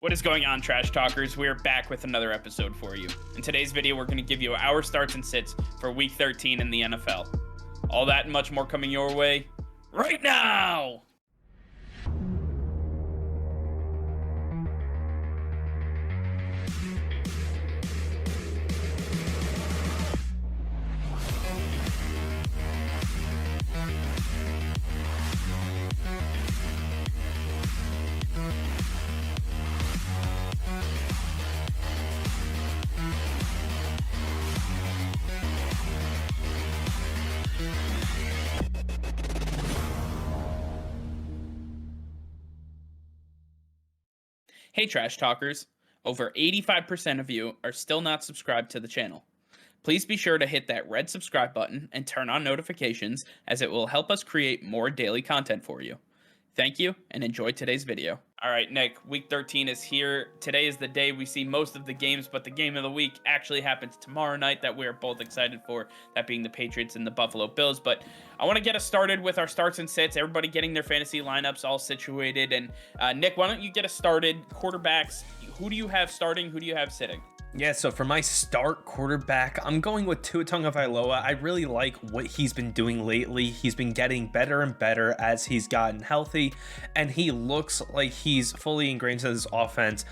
What is going on, Trash Talkers? We are back with another episode for you. In today's video, we're going to give you our starts and sits for Week 13 in the NFL. All that and much more coming your way right now! Hey Trash Talkers, over 85% of you are still not subscribed to the channel. Please be sure to hit that red subscribe button and turn on notifications, as it will help us create more daily content for you. Thank you and enjoy today's video. All right, Nick, week 13 is here. Today is the day we see most of the games, but the game of the week actually happens tomorrow night that we're both excited for, that being the Patriots and the Buffalo Bills. But I want to get us started with our starts and sits, everybody getting their fantasy lineups all situated. And Nick, why don't you get us started? Quarterbacks, who do you have starting? Who do you have sitting? Yeah, so for my start quarterback, I'm going with Tua Tagovailoa. I really like what he's been doing lately. He's been getting better and better as he's gotten healthy, and he looks like he's fully ingrained into this offense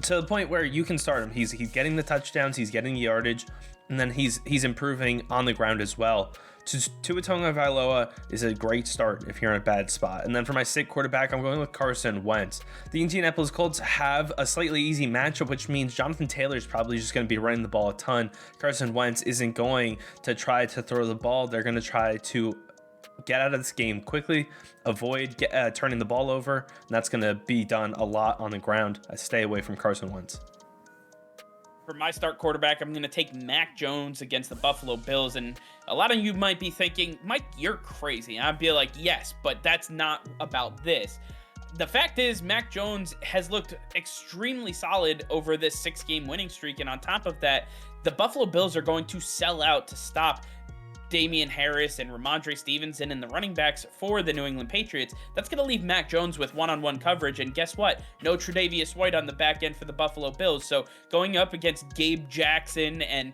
to the point where you can start him. He's getting the touchdowns, he's getting the yardage, and then he's improving on the ground as well. Tua Tagovailoa is a great start if you're in a bad spot. And then for my sit quarterback, I'm going with Carson Wentz. The Indianapolis Colts have a slightly easy matchup, which means Jonathan Taylor is probably just going to be running the ball a ton. Carson Wentz isn't going to try to throw the ball. They're going to try to get out of this game quickly, avoid turning the ball over, and that's going to be done a lot on the ground. I stay away from Carson Wentz. For my start quarterback, I'm going to take Mac Jones against the Buffalo Bills. And a lot of you might be thinking, Mike, you're crazy. And I'd be like, yes, but that's not about this. The fact is, Mac Jones has looked extremely solid over this 6-game winning streak. And on top of that, the Buffalo Bills are going to sell out to stop Damian Harris and Ramondre Stevenson and the running backs for the New England Patriots. That's going to leave Mac Jones with one-on-one coverage, and guess what? No Tre'Davious White on the back end for the Buffalo Bills. So going up against Gabe Jackson and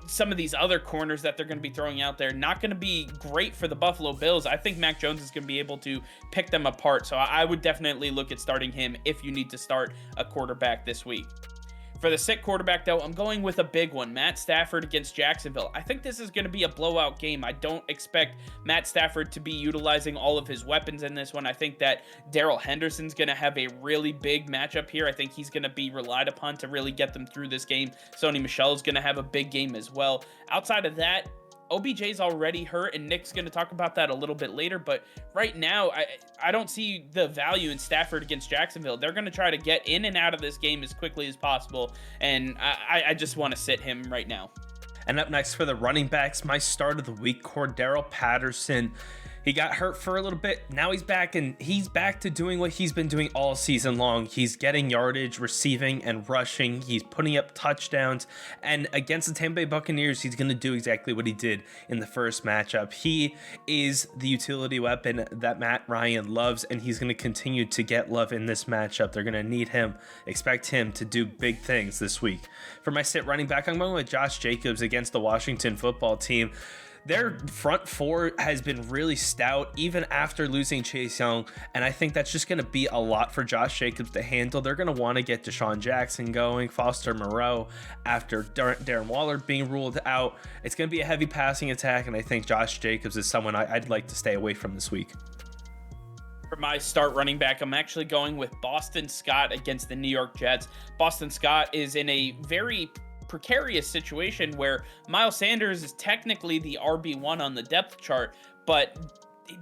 some of these other corners that they're going to be throwing out there, not going to be great for the Buffalo Bills. I think Mac Jones is going to be able to pick them apart. So I would definitely look at starting him if you need to start a quarterback this week. For the sit quarterback, though, I'm going with a big one, Matt Stafford against Jacksonville. I think this is going to be a blowout game. I don't expect Matt Stafford to be utilizing all of his weapons in this one. I think that Darrell Henderson's going to have a really big matchup here. I think he's going to be relied upon to really get them through this game. Sony Michel is going to have a big game as well. Outside of that, OBJ's already hurt, and Nick's going to talk about that a little bit later, but right now, I don't see the value in Stafford against Jacksonville. They're going to try to get in and out of this game as quickly as possible, and I just want to sit him right now. And up next for the running backs, my start of the week, Cordarrelle Patterson. He got hurt for a little bit. Now he's back, and he's back to doing what he's been doing all season long. He's getting yardage, receiving, and rushing. He's putting up touchdowns. And against the Tampa Bay Buccaneers, he's going to do exactly what he did in the first matchup. He is the utility weapon that Matt Ryan loves, and he's going to continue to get love in this matchup. They're going to need him, expect him to do big things this week. For my sit running back, I'm going with Josh Jacobs against the Washington football team. Their front four has been really stout even after losing Chase Young, and I think that's just going to be a lot for Josh Jacobs to handle. They're going to want to get Deshaun Jackson going, Foster Moreau after Darren Waller being ruled out. It's going to be a heavy passing attack, and I think Josh Jacobs is someone I'd like to stay away from this week. For my start running back, I'm actually going with Boston Scott against the New York Jets. Boston Scott is in a very precarious situation where Miles Sanders is technically the RB1 on the depth chart, but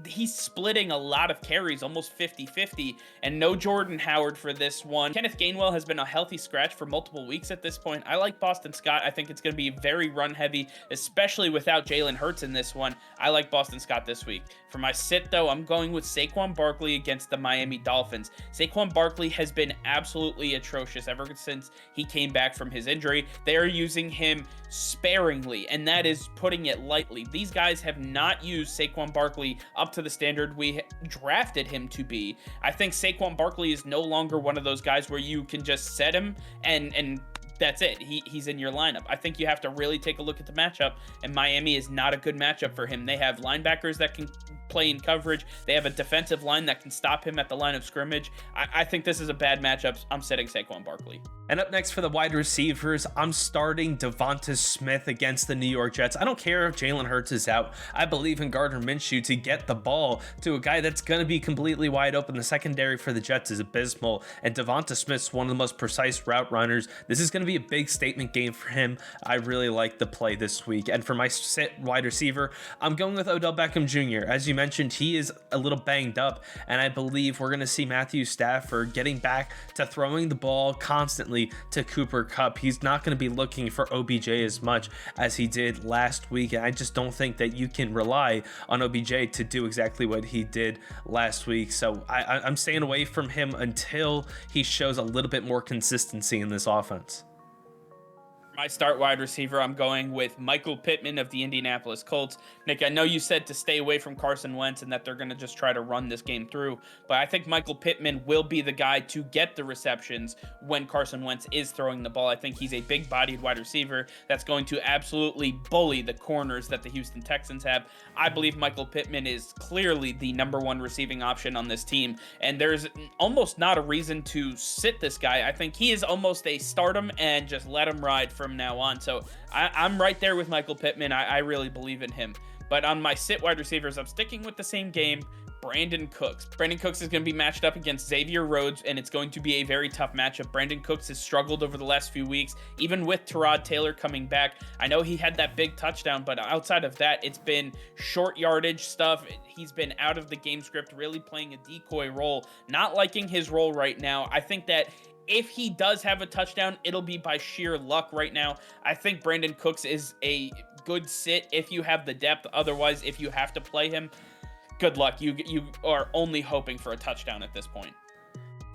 he's splitting a lot of carries, almost 50-50, and no Jordan Howard for this one. Kenneth Gainwell has been a healthy scratch for multiple weeks at this point. I like Boston Scott. I think it's going to be very run heavy, especially without Jalen Hurts in this one. I like Boston Scott this week. For my sit, though, I'm going with Saquon Barkley against the Miami Dolphins. Saquon Barkley has been absolutely atrocious ever since he came back from his injury. They are using him sparingly, and that is putting it lightly. These guys have not used Saquon Barkley up to the standard we drafted him to be. I think Saquon Barkley is no longer one of those guys where you can just set him and that's it. He's in your lineup. I think you have to really take a look at the matchup, and Miami is not a good matchup for him. They have linebackers that can play in coverage. They have a defensive line that can stop him at the line of scrimmage. I think this is a bad matchup. I'm setting Saquon Barkley. And up next for the wide receivers, I'm starting Devonta Smith against the New York Jets. I don't care if Jalen Hurts is out. I believe in Gardner Minshew to get the ball to a guy that's going to be completely wide open. The secondary for the Jets is abysmal, and Devonta Smith's one of the most precise route runners. This is going to be a big statement game for him. I really like the play this week. And for my sit wide receiver, I'm going with Odell Beckham Jr. As you mentioned, he is a little banged up, and I believe we're going to see Matthew Stafford getting back to throwing the ball constantly to Cooper Kupp. He's not going to be looking for OBJ as much as he did last week, and I just don't think that you can rely on OBJ to do exactly what he did last week. So I'm staying away from him until he shows a little bit more consistency in this offense. My start wide receiver, I'm going with Michael Pittman of the Indianapolis Colts. Nick, I know you said to stay away from Carson Wentz and that they're going to just try to run this game through, but I think Michael Pittman will be the guy to get the receptions when Carson Wentz is throwing the ball. I think he's a big-bodied wide receiver that's going to absolutely bully the corners that the Houston Texans have. I believe Michael Pittman is clearly the number one receiving option on this team, and there's almost not a reason to sit this guy. I think he is almost a start him and just let him ride from now on. So I'm right there with Michael Pittman. I really believe in him. But on my sit wide receivers, I'm sticking with the same game. Brandon Cooks. Brandon Cooks is going to be matched up against Xavier Rhodes, and it's going to be a very tough matchup. Brandon Cooks has struggled over the last few weeks, even with Tyrod Taylor coming back. I know he had that big touchdown, but outside of that, it's been short yardage stuff. He's been out of the game script, really playing a decoy role. Not liking his role right now. I think that if he does have a touchdown, it'll be by sheer luck right now. I think Brandon Cooks is a good sit if you have the depth. Otherwise, if you have to play him, good luck. You are only hoping for a touchdown at this point.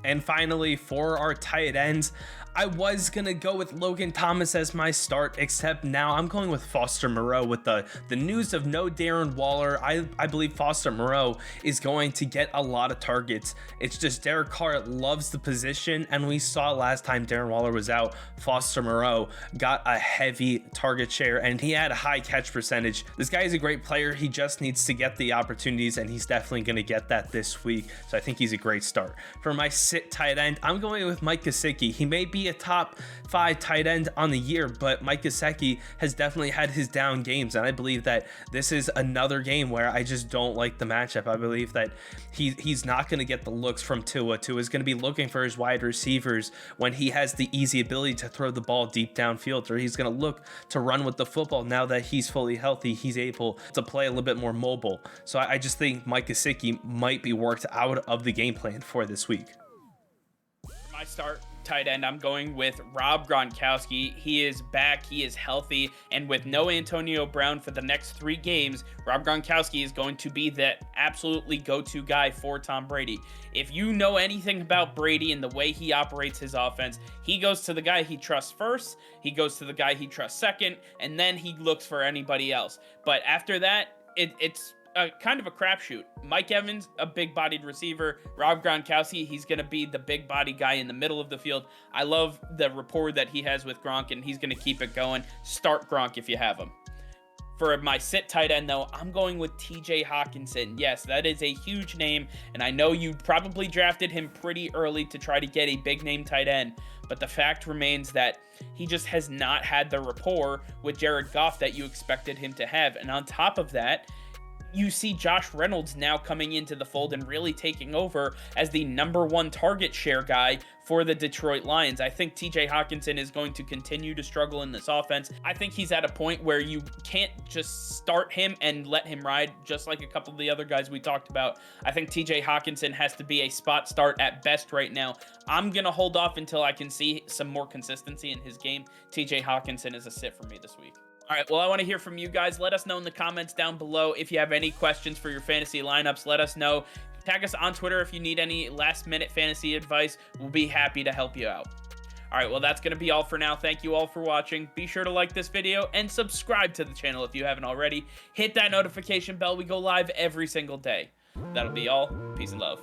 And finally, for our tight ends, I was going to go with Logan Thomas as my start, except now I'm going with Foster Moreau with the news of no Darren Waller. I believe Foster Moreau is going to get a lot of targets. It's just Derek Carr loves the position, and we saw last time Darren Waller was out, Foster Moreau got a heavy target share, and he had a high catch percentage. This guy is a great player. He just needs to get the opportunities, and he's definitely going to get that this week. So I think he's a great start. For my sit tight end, I'm going with Mike Gesicki. He may be a top 5 tight end on the year, but Mike Gesicki has definitely had his down games, and I believe that this is another game where I just don't like the matchup. I believe that he's not going to get the looks from Tua. Tua is going to be looking for his wide receivers when he has the easy ability to throw the ball deep downfield, or he's going to look to run with the football. Now that he's fully healthy, he's able to play a little bit more mobile. So I just think Mike Gesicki might be worked out of the game plan for this week. My start tight end, I'm going with Rob Gronkowski. He is back, he is healthy, and with no Antonio Brown for the next 3 games, Rob Gronkowski is going to be that absolutely go-to guy for Tom Brady. If you know anything about Brady and the way he operates his offense, he goes to the guy he trusts first, he goes to the guy he trusts second, and then he looks for anybody else. But after that, it's kind of a crapshoot. Mike Evans, a big-bodied receiver. Rob Gronkowski, he's going to be the big-body guy in the middle of the field. I love the rapport that he has with Gronk, and he's going to keep it going. Start Gronk if you have him. For my sit tight end, though, I'm going with TJ Hawkinson. Yes, that is a huge name, and I know you probably drafted him pretty early to try to get a big-name tight end, but the fact remains that he just has not had the rapport with Jared Goff that you expected him to have. And on top of that, you see Josh Reynolds now coming into the fold and really taking over as the number 1 target share guy for the Detroit Lions. I think TJ Hawkinson is going to continue to struggle in this offense. I think he's at a point where you can't just start him and let him ride, just like a couple of the other guys we talked about. I think TJ Hawkinson has to be a spot start at best right now. I'm going to hold off until I can see some more consistency in his game. TJ Hawkinson is a sit for me this week. All right, well, I want to hear from you guys. Let us know in the comments down below if you have any questions for your fantasy lineups. Let us know. Tag us on Twitter if you need any last-minute fantasy advice. We'll be happy to help you out. All right, well, that's going to be all for now. Thank you all for watching. Be sure to like this video and subscribe to the channel if you haven't already. Hit that notification bell. We go live every single day. That'll be all. Peace and love.